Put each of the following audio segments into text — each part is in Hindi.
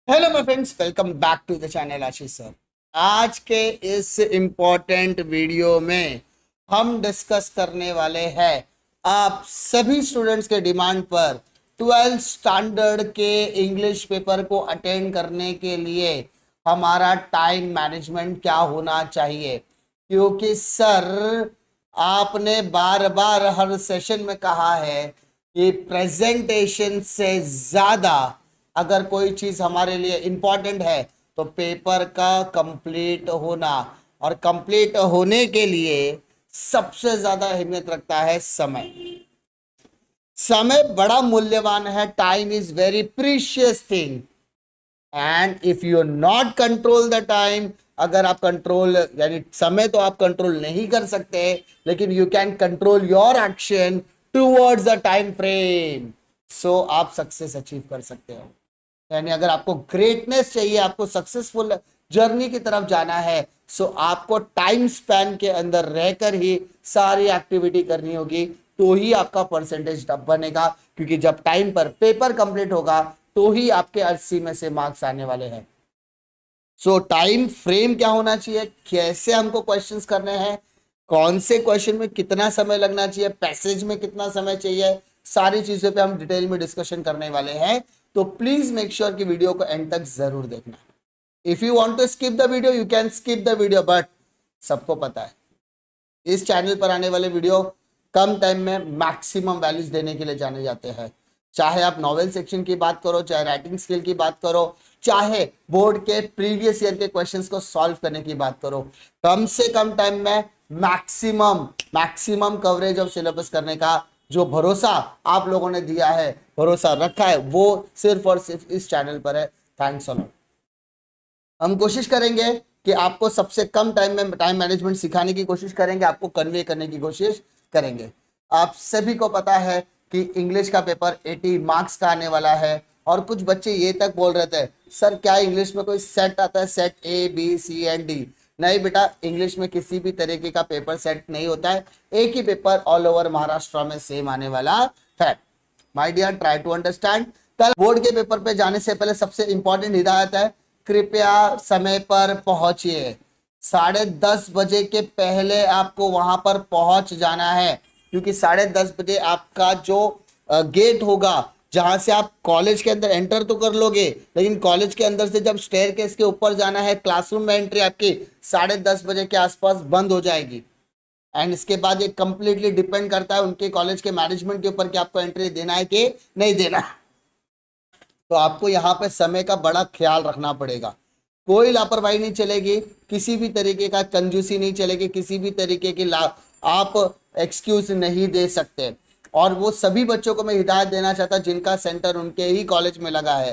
Hello my friends, welcome back to the channel Ashish sir. आज के इस इम्पोर्टेंट वीडियो में हम डिस्कस करने वाले हैं आप सभी स्टूडेंट्स के डिमांड पर 12th स्टैंडर्ड के इंग्लिश पेपर को अटेंड करने के लिए हमारा टाइम मैनेजमेंट क्या होना चाहिए। क्योंकि सर आपने बार बार हर सेशन में कहा है कि प्रेजेंटेशन से ज्यादा अगर कोई चीज हमारे लिए इंपॉर्टेंट है तो पेपर का कंप्लीट होना, और कंप्लीट होने के लिए सबसे ज्यादा अहमियत रखता है समय। समय बड़ा मूल्यवान है। Time is very precious thing and if you not control the time, अगर आप कंट्रोल यानी समय तो आप कंट्रोल नहीं कर सकते, लेकिन you can control your action towards the time frame, so आप सक्सेस अचीव कर सकते हो। यानी अगर आपको ग्रेटनेस चाहिए, आपको सक्सेसफुल जर्नी की तरफ जाना है, सो आपको टाइम स्पैन के अंदर रहकर ही सारी एक्टिविटी करनी होगी, तो ही आपका परसेंटेज तब बनेगा। क्योंकि जब टाइम पर पेपर कंप्लीट होगा तो ही आपके 80 में से मार्क्स आने वाले हैं। सो टाइम फ्रेम क्या होना चाहिए, कैसे हमको क्वेश्चंस करने हैं, कौन से क्वेश्चन में कितना समय लगना चाहिए, पैसेज में कितना समय चाहिए, सारी चीजों पे हम डिटेल में डिस्कशन करने वाले हैं। तो प्लीज मेक श्योर कि वीडियो को एंड तक जरूर देखना। If you want to skip the video you can skip the video, but सबको पता है इस चैनल पर आने वाले वीडियो कम टाइम में मैक्सिमम वैल्यूज देने के लिए जाने जाते हैं। चाहे आप नॉवेल सेक्शन की बात करो, चाहे राइटिंग स्किल की बात करो, चाहे बोर्ड के प्रीवियस ईयर के क्वेश्चंस को सॉल्व करने की बात करो, कम से कम टाइम में maximum maximum coverage of syllabus करने का जो भरोसा आप लोगों ने दिया है, भरोसा रखा है, वो सिर्फ और सिर्फ इस चैनल पर है। Thanks a lot. हम कोशिश करेंगे कि आपको सबसे कम टाइम में टाइम मैनेजमेंट सिखाने की कोशिश करेंगे, आपको कन्वे करने की कोशिश करेंगे। आप सभी को पता है कि इंग्लिश का पेपर 80 मार्क्स का आने वाला है, और कुछ बच्चे ये तक बोल रहे थे सर क्या इंग्लिश में कोई सेट आता है, set A B C and D. नहीं बेटा, इंग्लिश में किसी भी तरीके का पेपर सेट नहीं होता है, एक ही पेपर ऑल ओवर महाराष्ट्र में सेम आने वाला है। My dear, try to understand. कल बोर्ड के पेपर पे जाने से पहले सबसे इंपॉर्टेंट हिदायत है, कृपया समय पर पहुंचिए। 10:30 बजे के पहले आपको वहां पर पहुंच जाना है, क्योंकि 10:30 बजे आपका जो गेट होगा जहां से आप कॉलेज के अंदर एंटर तो कर लोगे, लेकिन कॉलेज के अंदर से जब स्टेयरकेस के ऊपर जाना है, क्लासरूम में एंट्री आपकी 10:30 बजे के आसपास बंद हो जाएगी। एंड इसके बाद ये कंप्लीटली डिपेंड करता है उनके कॉलेज के मैनेजमेंट के ऊपर कि आपको एंट्री देना है कि नहीं देना। तो आपको यहाँ पे समय का बड़ा ख्याल रखना पड़ेगा। कोई लापरवाही नहीं चलेगी, किसी भी तरीके का कंजूसी नहीं चलेगी, किसी भी तरीके की आप एक्सक्यूज नहीं दे सकते। और वो सभी बच्चों को मैं हिदायत देना चाहता जिनका सेंटर उनके ही कॉलेज में लगा है,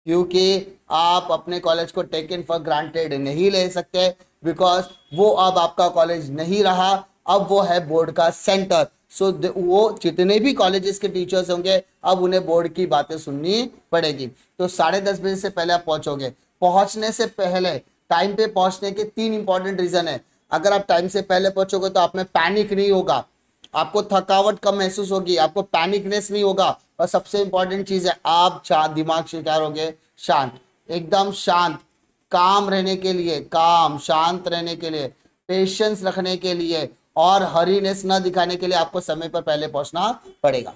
क्योंकि आप अपने कॉलेज को टेकन फॉर ग्रांटेड नहीं ले सकते, बिकॉज वो अब आपका कॉलेज नहीं रहा, अब वो है बोर्ड का सेंटर। सो वो जितने भी कॉलेजेस के टीचर्स होंगे अब उन्हें बोर्ड की बातें सुननी पड़ेगी। तो 10:30 बजे से पहले आप पहुंचोगे। पहुंचने से पहले टाइम पे पहुंचने के 3 इंपॉर्टेंट रीजन है। अगर आप टाइम से पहले पहुंचोगे तो आप में पैनिक नहीं होगा, आपको थकावट कम महसूस होगी, आपको पैनिकनेस नहीं होगा, और सबसे इंपॉर्टेंट चीज है आप दिमाग से क्या रहोगे, शांत, एकदम शांत। काम रहने के लिए, काम शांत रहने के लिए, पेशेंस रखने के लिए और हरीनेस न दिखाने के लिए आपको समय पर पहले पहुंचना पड़ेगा।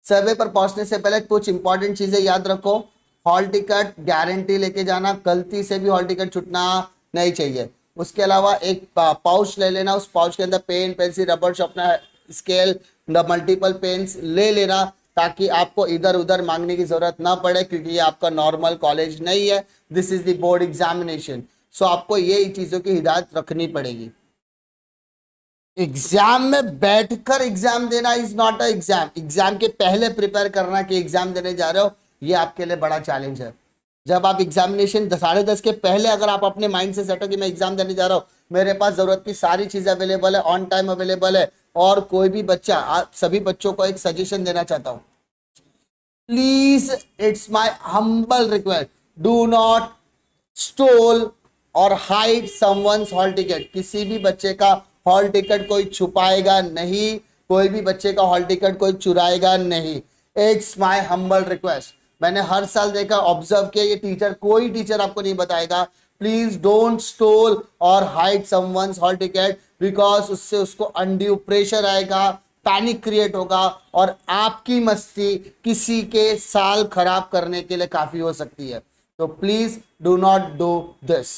सर्वे पर पहुंचने से पहले कुछ इंपॉर्टेंट चीजें याद रखो। हॉल टिकट गारंटी लेके जाना, गलती से भी हॉल टिकट छूटना नहीं चाहिए। उसके अलावा एक पाउच ले लेना, उस पाउच के अंदर pen, pencil, rubber, sharpener, scale, multiple pens ले लेना, ताकि आपको इधर उधर मांगने की जरूरत ना पड़े, क्योंकि ये आपका नॉर्मल कॉलेज नहीं है, this is the board examination. So आपको ये चीजों की हिदायत रखनी पड़ेगी। एग्जाम में बैठकर एग्जाम देना is not a exam. Exam के पहले प्रिपेयर करना कि एग्जाम देने जा रहे हो, ये आपके लिए बड़ा चैलेंज है। जब आप एग्जामिनेशन 10:30 के पहले अगर आप अपने माइंड से सेट हो कि मैं एग्जाम देने जा रहा हूँ, मेरे पास जरूरत की सारी चीजें अवेलेबल है, ऑन टाइम अवेलेबल है, और कोई भी बच्चा, आप सभी बच्चों को एक सजेशन देना चाहता हूँ, please it's my humble request, do not stole और हाइड समवंस हॉल टिकट। किसी भी बच्चे का हॉल टिकट कोई छुपाएगा नहीं, कोई भी बच्चे का हॉल टिकट कोई चुराएगा नहीं। It's my humble request. मैंने हर साल देखा, ऑब्जर्व किया, ये टीचर, कोई टीचर आपको नहीं बताएगा प्लीज डोंट स्टोल और hide someone's hall ticket, because उससे उसको अनड्यू प्रेशर आएगा, पैनिक क्रिएट होगा और आपकी मस्ती किसी के साल खराब करने के लिए काफी हो सकती है। तो please do not do this.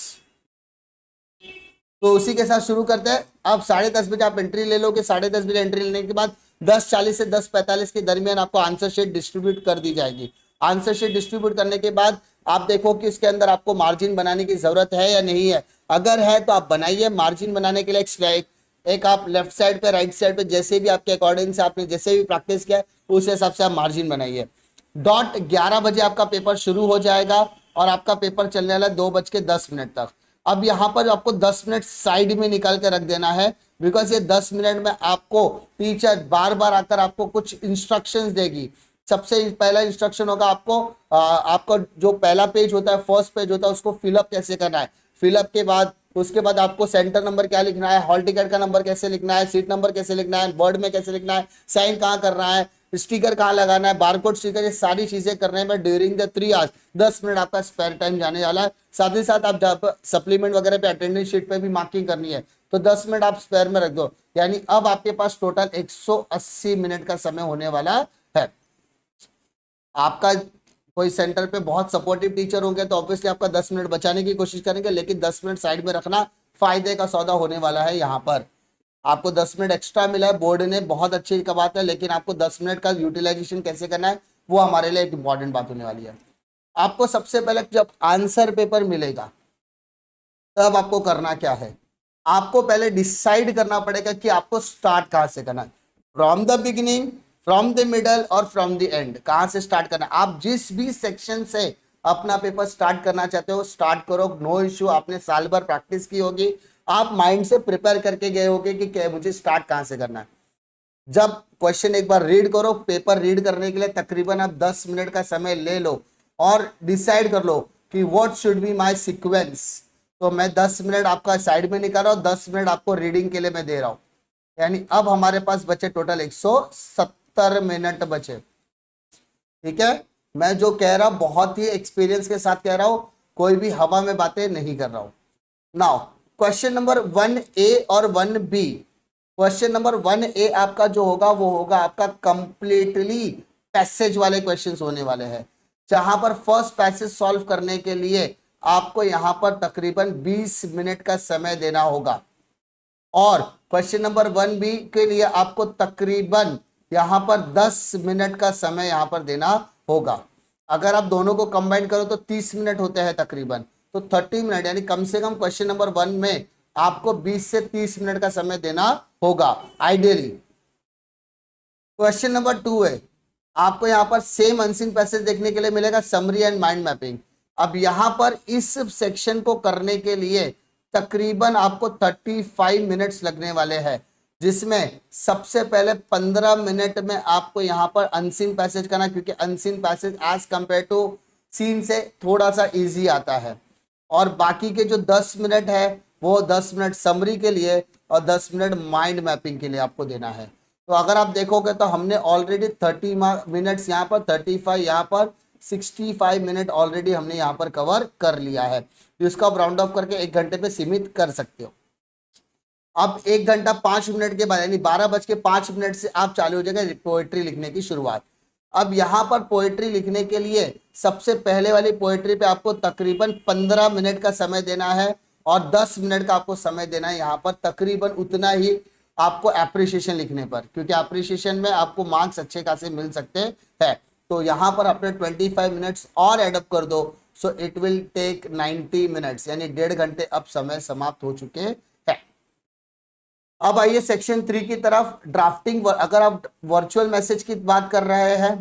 तो उसी के साथ शुरू करते हैं। अब 10:30 बजे आप एंट्री ले लोगे। 10:30 बजे एंट्री लेने के बाद 10:40 से 10:45 के दरमियान आपको आंसर शीट डिस्ट्रीब्यूट कर दी जाएगी। आंसर शीट डिस्ट्रीब्यूट करने के बाद आप देखो कि इसके अंदर आपको मार्जिन बनाने की जरूरत है या नहीं है। अगर है तो आप बनाइए। मार्जिन बनाने के लिए एक आप लेफ्ट साइड पे, राइट साइड पे, जैसे भी आपके अकॉर्डिंग से आपने जैसे भी प्रैक्टिस किया उस हिसाब से आप मार्जिन बनाइए। डॉट 11 बजे आपका पेपर शुरू हो जाएगा और आपका पेपर चलने वाला है 2:10 तक। अब यहाँ पर आपको 10 मिनट साइड में निकाल के रख देना है, बिकॉज ये 10 मिनट में आपको टीचर बार बार आकर आपको कुछ इंस्ट्रक्शंस देगी। सबसे पहला इंस्ट्रक्शन होगा आपको जो पहला पेज होता है, फर्स्ट पेज होता है, उसको फिलअप कैसे करना है। फिलअप के बाद उसके बाद आपको सेंटर नंबर क्या लिखना है, हॉल टिकट का नंबर कैसे लिखना है, सीट नंबर कैसे लिखना है, वर्ड में कैसे लिखना है, साइन कहाँ करना है, स्टिकर कहाँ लगाना है, बारकोड स्टिकर, ये सारी चीजें करने में ड्यूरिंग द 3 आवर्स 10 मिनट आपका स्पेयर टाइम जाने वाला है। साथ ही साथ आप जब सप्लीमेंट वगैरह पे अटेंडेंस शीट पे भी मार्किंग करनी है तो 10 मिनट आप स्पेयर में रख दो। यानी अब आपके पास टोटल 180 मिनट का समय होने वाला है। आपका कोई सेंटर पे बहुत सपोर्टिव टीचर होंगे तो ऑब्वियसली आपका 10 मिनट बचाने की कोशिश करेंगे, लेकिन 10 मिनट साइड में रखना फायदे का सौदा होने वाला है। यहाँ पर आपको 10 मिनट एक्स्ट्रा मिला है, बोर्ड ने बहुत अच्छी का बात है, लेकिन आपको 10 मिनट का यूटिलाइजेशन कैसे करना है वो हमारे लिए एक इंपॉर्टेंट बात होने वाली है। आपको सबसे पहले जब आंसर पेपर मिलेगा तब आपको करना क्या है, आपको पहले डिसाइड करना पड़ेगा कि आपको स्टार्ट कहां से करना है। From the beginning, from the middle और फ्रॉम द एंड, कहां से स्टार्ट करना है। आप जिस भी सेक्शन से अपना पेपर स्टार्ट करना चाहते हो स्टार्ट करो, नो इश्यू। आपने साल भर प्रैक्टिस की होगी, आप माइंड से प्रिपेयर करके गए होगे कि क्या मुझे स्टार्ट कहां से करना है। जब क्वेश्चन एक बार रीड करो, पेपर रीड करने के लिए तकरीबन आप 10 मिनट का समय ले लो और डिसाइड कर लो कि what should be my sequence. तो मैं 10 मिनट आपका साइड में निकाल रहा हूं, 10 मिनट आपको रीडिंग के लिए मैं दे रहा हूं। यानी अब हमारे पास बचे टोटल 170 मिनट बचे। ठीक है, मैं जो कह रहा हूं बहुत ही एक्सपीरियंस के साथ कह रहा हूं, कोई भी हवा में बातें नहीं कर रहा हूं। नाउ क्वेश्चन नंबर 1A और 1B। क्वेश्चन नंबर 1A आपका जो होगा वो होगा आपका कंप्लीटली पैसेज वाले क्वेश्चंस होने वाले हैं, जहां पर फर्स्ट पैसेज सॉल्व करने के लिए आपको यहां पर तकरीबन 20 मिनट का समय देना होगा। और क्वेश्चन नंबर 1B के लिए आपको तकरीबन यहां पर 10 मिनट का समय यहां पर देना होगा। अगर आप दोनों को कंबाइन करो तो 30 मिनट होते हैं तकरीबन, तो 30 मिनट, यानी कम से कम क्वेश्चन नंबर 1 में आपको 20 से 30 मिनट का समय देना होगा आइडियली। क्वेश्चन नंबर 2 है, आपको यहाँ पर सेम अनसीन पैसेज देखने के लिए मिलेगा, समरी एंड माइंड मैपिंग। अब यहाँ पर इस सेक्शन को करने के लिए तकरीबन आपको 35 मिनट्स लगने वाले हैं, जिसमें सबसे पहले 15 मिनट में आपको यहाँ पर अनसीन पैसेज करना, क्योंकि unseen passage as compare to seen से थोड़ा सा इजी आता है। और बाकी के जो 10 मिनट है वो 10 मिनट समरी के लिए और 10 मिनट माइंड मैपिंग के लिए आपको देना है। तो अगर आप देखोगे तो हमने ऑलरेडी 30 मिनट्स यहाँ पर, 35 यहाँ पर, 65 मिनट ऑलरेडी हमने यहाँ पर कवर कर लिया है। तो इसका आप राउंड ऑफ करके 1 घंटे पे सीमित कर सकते हो। अब 1 घंटा 5 मिनट के बाद यानी 12:05 से आप चालू हो जाएगा पोएट्री लिखने की शुरुआत। अब यहाँ पर पोएट्री लिखने के लिए सबसे पहले वाली पोएट्री पे आपको तकरीबन 15 मिनट का समय देना है और 10 मिनट का आपको समय देना है यहाँ पर, तकरीबन उतना ही आपको एप्रिसिएशन लिखने पर, क्योंकि एप्रिसिएशन में आपको मार्क्स अच्छे खासे मिल सकते हैं। तो यहाँ पर अपने 25 मिनट्स और एडअप कर दो, so it will take 90 minutes, यानी 1.5 घंटे अब समय समाप्त हो चुके हैं। अब आइए सेक्शन 3 की तरफ, ड्राफ्टिंग। अगर आप वर्चुअल मैसेज की बात कर रहे हैं,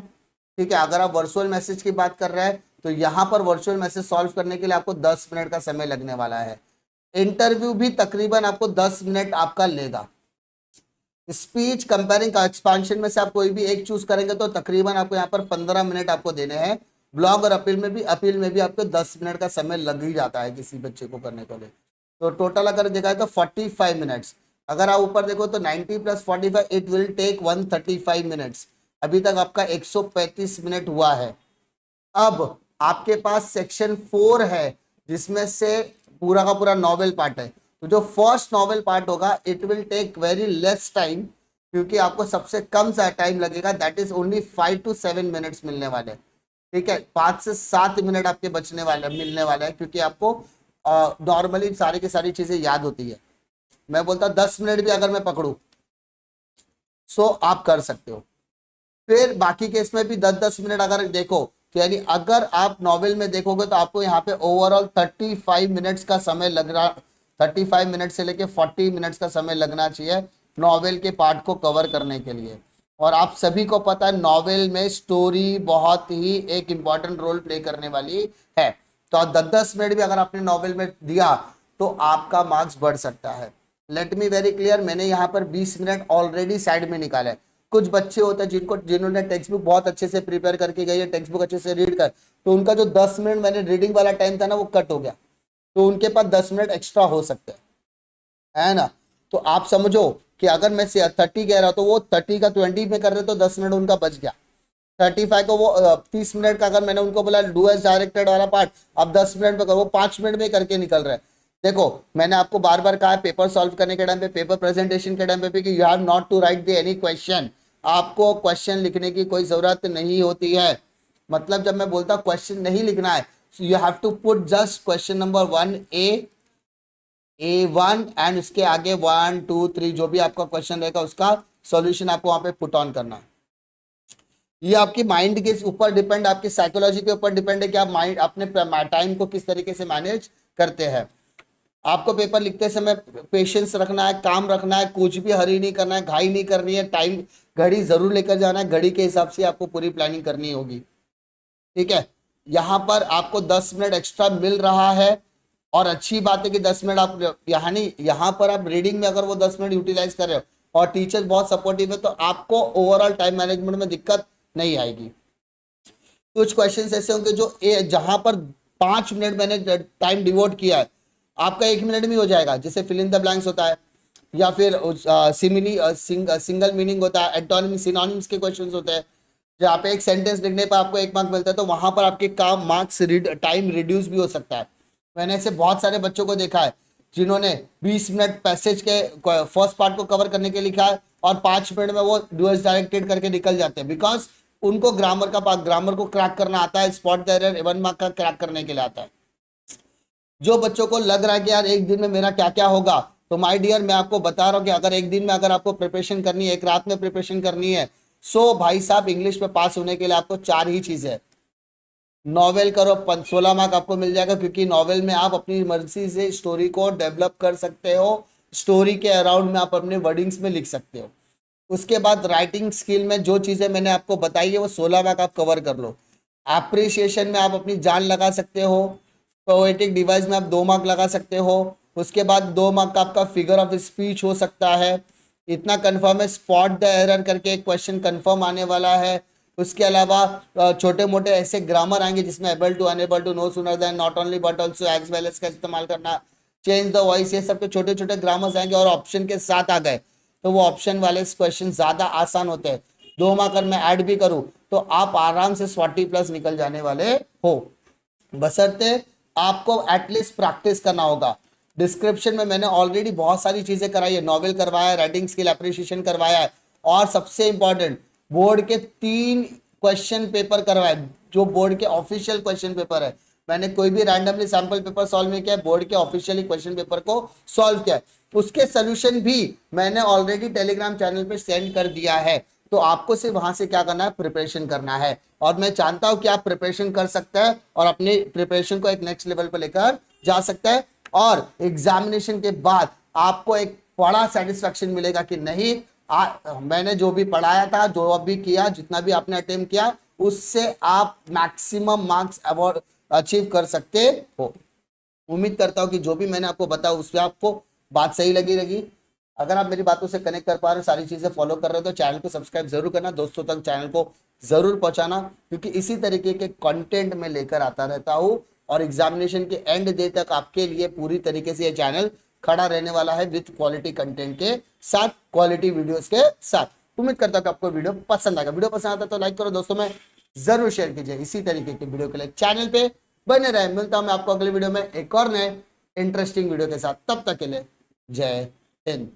ठीक है, अगर आप वर्चुअल मैसेज की बात कर रहे हैं तो यहाँ पर वर्चुअल मैसेज सॉल्व करने के लिए आपको 10 मिनट का समय लगने वाला है। इंटरव्यू भी तकरीबन आपको 10 मिनट आपका लेगा। स्पीच, कंपेयरिंग का एक्सपांशन में से आप कोई भी एक चूज करेंगे तो तकरीबन आपको यहाँ पर 15 मिनट आपको देने हैं। ब्लॉग और अपील में भी आपको 10 मिनट का समय लग ही जाता है किसी बच्चे को करने के लिए। तो टोटल अगर देखा है तो 45 मिनट्स। अगर आप ऊपर देखो तो 90 + 45 इट विल टेक 135 मिनट्स। अभी तक आपका 135 मिनट हुआ है। अब आपके पास सेक्शन 4 है जिसमें से पूरा का पूरा नॉवेल पार्ट है। तो जो फर्स्ट नॉवेल पार्ट होगा it will take very less time, क्योंकि आपको सबसे कम सा टाइम लगेगा, that is only 5 to 7 minutes मिलने वाले हैं। ठीक है, 5 से 7 मिनट आपके बचने वाले मिलने वाले हैं, क्योंकि आपको नॉर्मली सारी की सारी चीजें याद होती है। मैं बोलता 10 मिनट भी अगर मैं पकड़ू सो आप कर सकते हो। फिर बाकी केस में भी 10-10 मिनट अगर देखो तो यानी अगर आप नॉवेल में देखोगे तो आपको यहाँ पे ओवरऑल 35 मिनट्स का समय लग रहा, 35 मिनट से लेके 40 मिनट्स का समय लगना चाहिए नॉवेल के पार्ट को कवर करने के लिए। और आप सभी को पता है नॉवेल में स्टोरी बहुत ही एक इंपॉर्टेंट रोल प्ले करने वाली है। तो 10-10 मिनट भी अगर आपने नॉवेल में दिया तो आपका मार्क्स बढ़ सकता है। लेट मी वेरी क्लियर, मैंने यहाँ पर 20 मिनट ऑलरेडी साइड में निकाला है। कुछ बच्चे होते हैं जिन्होंने टेक्स्ट बुक बहुत अच्छे से प्रिपेयर करके गई है, टेक्स्ट बुक अच्छे से रीड कर, तो उनका जो 10 मिनट मैंने रीडिंग वाला टाइम था ना वो कट हो गया, तो उनके पास 10 मिनट एक्स्ट्रा हो सकते हैं, है ना। तो आप समझो कि अगर मैं 30 कह रहा तो वो 30 का 20 में कर रहे तो 10 मिनट उनका बच गया। 35 को वो 30 मिनट का अगर मैंने उनको बोला डू एज डायरेक्टेड वाला पार्ट अब 10 मिनट में करो, वो 5 मिनट में करके निकल रहे हैं। देखो मैंने आपको बार बार कहा है पेपर सॉल्व करने के टाइम पे, पेपर प्रेजेंटेशन के टाइम पे कि you have not to write the any question, आपको क्वेश्चन लिखने की कोई जरूरत नहीं होती है। मतलब जब मैं बोलता क्वेश्चन नहीं लिखना है, you have to put just question number 1A1 and उसके आगे 1 2 3 जो भी आपका क्वेश्चन रहेगा उसका सॉल्यूशन आपको वहां पे पुट ऑन करना है। ये आपकी माइंड के ऊपर डिपेंड, आपकी साइकोलॉजी के ऊपर डिपेंड है कि आप माइंड अपने टाइम को किस तरीके से मैनेज करते हैं। आपको पेपर लिखते समय पेशेंस रखना है, काम रखना है, कुछ भी हरी नहीं करना है, घाई नहीं करनी है, टाइम घड़ी जरूर लेकर जाना है, घड़ी के हिसाब से आपको पूरी प्लानिंग करनी होगी। ठीक है, यहाँ पर आपको 10 मिनट एक्स्ट्रा मिल रहा है और अच्छी बात है कि 10 मिनट आप यहाँ नहीं, यहाँ पर आप रीडिंग में अगर वो 10 मिनट यूटिलाइज कर रहे हो और टीचर बहुत सपोर्टिव है तो आपको ओवरऑल टाइम मैनेजमेंट में दिक्कत नहीं आएगी। कुछ क्वेश्चंस ऐसे होंगे जो जहां पर 5 मिनट मैंने टाइम डिवोट किया है आपका 1 मिनट में हो जाएगा, जैसे फिल इन द ब्लैंक्स होता है या फिर सिमिली सिंगल मीनिंग होता है, एंटोनिम सिनोनिम्स के क्वेश्चंस होते हैं जहाँ पे एक सेंटेंस लिखने पर आपको 1 मार्क मिलता है, तो वहां पर आपके काम मार्क्स टाइम रिड्यूस भी हो सकता है। मैंने ऐसे बहुत सारे बच्चों को देखा है जिन्होंने 20 मिनट पैसेज के फर्स्ट पार्ट को कवर करने के लिखा है और 5 मिनट में वो डूअर्स डायरेक्टेड करके निकल जाते हैं, बिकॉज उनको ग्रामर को क्रैक करना आता है, स्पॉट द एरर 1 मार्क का क्रैक करने के लिए आता है। जो बच्चों को लग रहा है कि यार एक दिन में मेरा क्या क्या होगा, तो माय डियर मैं आपको बता रहा हूँ कि अगर एक दिन में अगर आपको प्रिपरेशन करनी है, एक रात में प्रिपरेशन करनी है, सो भाई साहब इंग्लिश में पास होने के लिए आपको 4 ही चीजें, नॉवेल करो 16 मार्क आपको मिल जाएगा, क्योंकि नॉवेल में आप अपनी मर्जी से स्टोरी को डेवलप कर सकते हो, स्टोरी के अराउंड में आप अपने वर्डिंग्स में लिख सकते हो। उसके बाद राइटिंग स्किल में जो चीजें मैंने आपको बताई है वो 16 मार्क आप कवर कर लो। एप्रिसिएशन में आप अपनी जान लगा सकते हो, पोएटिक डिवाइस में आप 2 मार्क लगा सकते हो, उसके बाद 2 मार्क का आपका फिगर ऑफ स्पीच हो सकता है। इतना कंफर्म है, स्पॉट द एरर करके एक क्वेश्चन कंफर्म आने वाला है। उसके अलावा छोटे मोटे ऐसे ग्रामर आएंगे जिसमें able to, unable to, no sooner than, not only but also, as well as का इस्तेमाल करना, चेंज द वॉइस, ये सब के छोटे छोटे ग्रामर्स आएंगे और ऑप्शन के साथ आ गए तो वो ऑप्शन वाले क्वेश्चन ज्यादा आसान होते हैं। 2 मार्क अगर मैं ऐड भी करूं तो आप आराम से 40+ निकल जाने वाले हो, बशर्ते आपको एटलीस्ट प्रैक्टिस करना होगा। डिस्क्रिप्शन में मैंने ऑलरेडी बहुत सारी चीजें कराई है, नॉवेल करवाया है, राइटिंग स्किल एप्रिसिएशन करवाया है और सबसे इंपॉर्टेंट बोर्ड के 3 क्वेश्चन पेपर करवाए, जो बोर्ड के ऑफिशियल क्वेश्चन पेपर है। मैंने कोई भी रैंडमली सैंपल पेपर सॉल्व नहीं किया, बोर्ड के ऑफिशियली क्वेश्चन पेपर को सॉल्व किया। उसके सोल्यूशन भी मैंने ऑलरेडी टेलीग्राम चैनल पे सेंड कर दिया है, तो आपको सिर्फ वहां से क्या करना है, प्रिपरेशन करना है। और मैं जानता हूं कि आप प्रिपरेशन कर सकते हैं और अपने प्रिपरेशन को एक नेक्स्ट लेवल पर लेकर जा सकते हैं और एग्जामिनेशन के बाद आपको एक बड़ा सेटिस्फेक्शन मिलेगा कि नहीं मैंने जो भी पढ़ाया था, जो अभी किया, जितना भी आपने अटेम्प्ट किया, उससे आप मैक्सिमम मार्क्स अवॉर्ड अचीव कर सकते हो। उम्मीद करता हूं कि जो भी मैंने आपको बताया उससे आपको बात सही लगी रहेगी। अगर आप मेरी बातों से कनेक्ट कर पा रहे हो, सारी चीजें फॉलो कर रहे हो, तो चैनल को सब्सक्राइब जरूर करना, दोस्तों तक चैनल को जरूर पहुंचाना, क्योंकि इसी तरीके के कंटेंट में लेकर आता रहता हूं और एग्जामिनेशन के एंड डे तक आपके लिए पूरी तरीके से ये चैनल खड़ा रहने वाला है विद क्वालिटी कंटेंट के साथ, क्वालिटी वीडियोस के साथ। उम्मीद करता हूं कि आपको वीडियो पसंद आएगा। वीडियो पसंद आता है तो लाइक करो, दोस्तों में जरूर शेयर कीजिए। इसी तरीके की वीडियो के लिए चैनल पे बने रहे। मिलता हूं मैं आपको अगले वीडियो में एक और नए इंटरेस्टिंग वीडियो के साथ। तब तक के लिए जय हिंद।